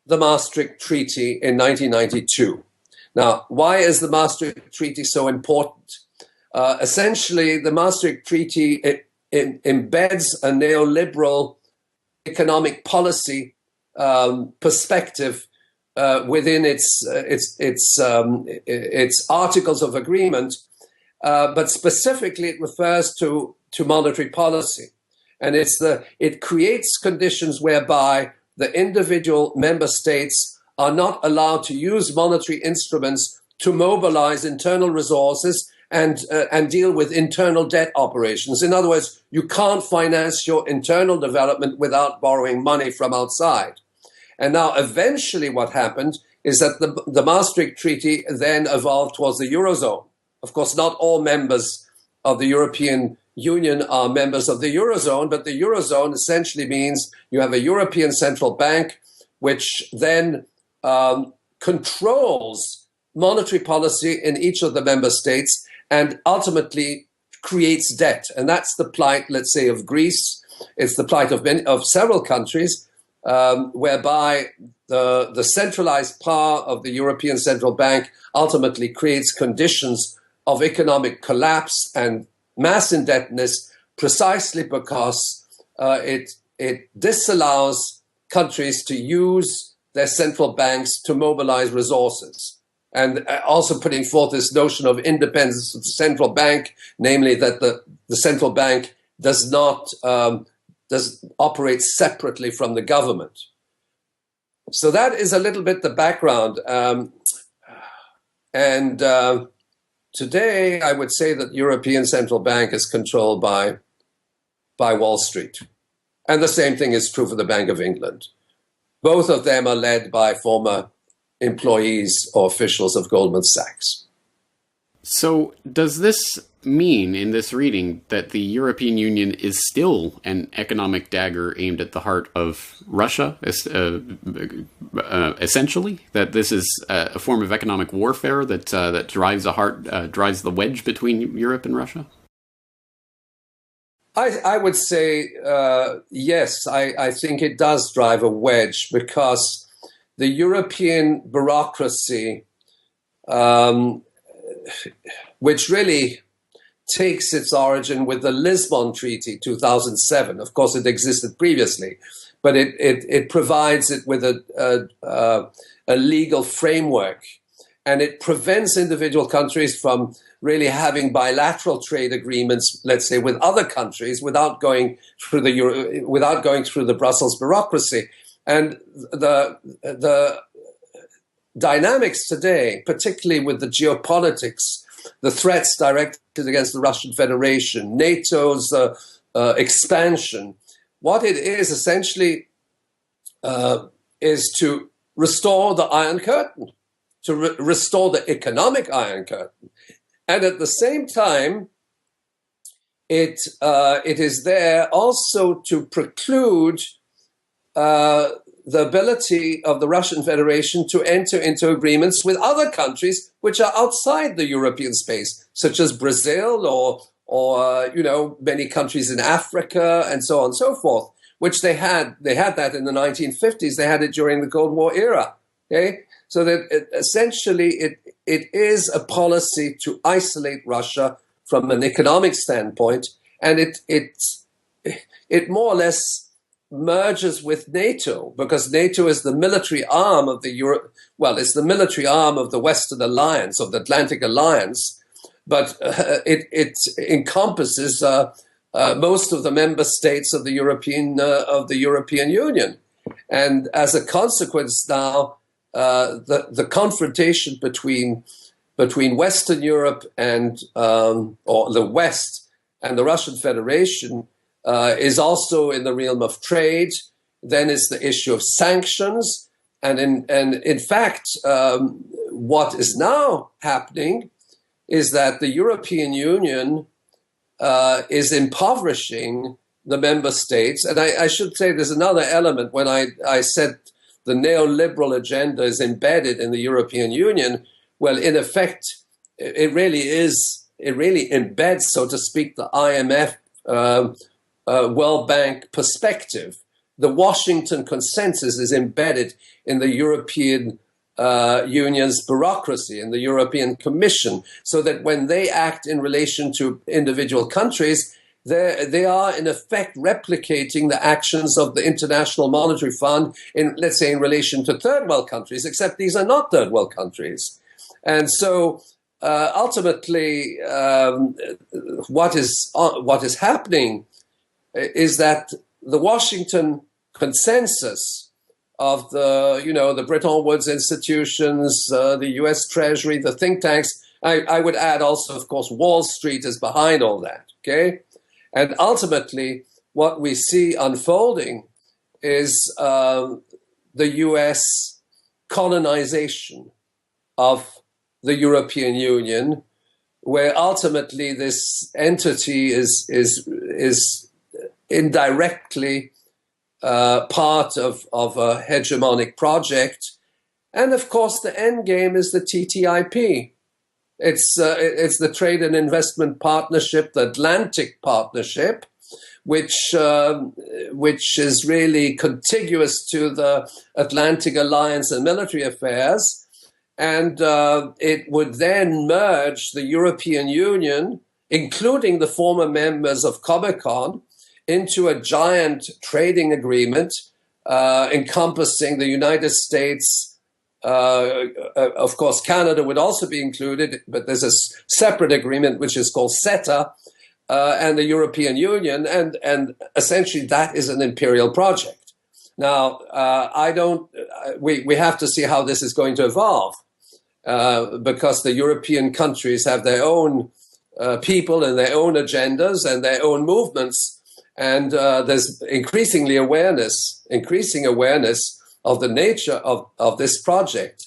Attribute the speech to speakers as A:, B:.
A: the Maastricht Treaty in 1992. Now, why is the Maastricht Treaty so important? Essentially, the Maastricht Treaty embeds a neoliberal economic policy perspective within its articles of agreement, but specifically it refers to monetary policy, and it creates conditions whereby the individual member states are not allowed to use monetary instruments to mobilize internal resources and deal with internal debt operations. In other words, you can't finance your internal development without borrowing money from outside. And now eventually what happened is that the Maastricht Treaty then evolved towards the Eurozone. Of course, not all members of the European Union are members of the Eurozone, but the Eurozone essentially means you have a European Central Bank, which then controls monetary policy in each of the member states and ultimately creates debt. And that's the plight, let's say, of Greece. It's the plight of several countries, whereby the centralized power of the European Central Bank ultimately creates conditions of economic collapse and mass indebtedness, precisely because it disallows countries to use their central banks to mobilize resources. And also putting forth this notion of independence of the central bank, namely that the central bank does operate separately from the government. So that is a little bit the background. Today, I would say that European Central Bank is controlled by Wall Street. And the same thing is true for the Bank of England. Both of them are led by former employees or officials of Goldman Sachs.
B: So does this mean, in this reading, that the European Union is still an economic dagger aimed at the heart of Russia, essentially? That this is a form of economic warfare that drives the wedge between Europe and Russia?
A: I would say yes. I think it does drive a wedge because the European bureaucracy, which really takes its origin with the Lisbon Treaty, 2007. Of course, it existed previously, but it provides it with a legal framework, and it prevents individual countries from really having bilateral trade agreements, let's say, with other countries without going through the Brussels bureaucracy. And the dynamics today, particularly with the geopolitics, the threats directed against the Russian Federation, NATO's expansion, what it is essentially is to restore the Iron Curtain, to restore the economic Iron Curtain. And at the same time, it is there also to preclude the ability of the Russian Federation to enter into agreements with other countries which are outside the European space, such as Brazil or many countries in Africa and so on and so forth, which they had that in the 1950s. They had it during the Cold War era. Okay, so that essentially it is a policy to isolate Russia from an economic standpoint, and it more or less merges with NATO, because NATO is the military arm of it's the military arm of the Western Alliance, of the Atlantic Alliance, but it encompasses most of the member states of the European Union, and as a consequence now, the confrontation between Western Europe and or the West and the Russian Federation is also in the realm of trade. Then is the issue of sanctions, and in fact, what is now happening is that the European Union is impoverishing the member states. And I should say there's another element. When I said the neoliberal agenda is embedded in the European Union, well, in effect, it really embeds, so to speak, the IMF World Bank perspective. the Washington consensus is embedded in the European Union's bureaucracy, in the European Commission, so that when they act in relation to individual countries, they are in effect replicating the actions of the International Monetary Fund in, let's say, in relation to third world countries, except these are not third world countries. And so ultimately, what is happening is that the Washington consensus of the Bretton Woods institutions, the U.S. Treasury, the think tanks. I would add also, of course, Wall Street is behind all that. Okay, and ultimately, what we see unfolding is the U.S. colonization of the European Union, where ultimately this entity is indirectly part of a hegemonic project. And of course, the end game is the TTIP. It's the Trade and Investment Partnership, the Atlantic Partnership, which is really contiguous to the Atlantic Alliance and military affairs. And it would then merge the European Union, including the former members of COBECON, into a giant trading agreement encompassing the United States. Of course, Canada would also be included, but there's a separate agreement which is called CETA, and the European Union, and essentially that is an imperial project. Now, we have to see how this is going to evolve, because the European countries have their own people and their own agendas and their own movements. And there's increasing awareness of the nature of this project.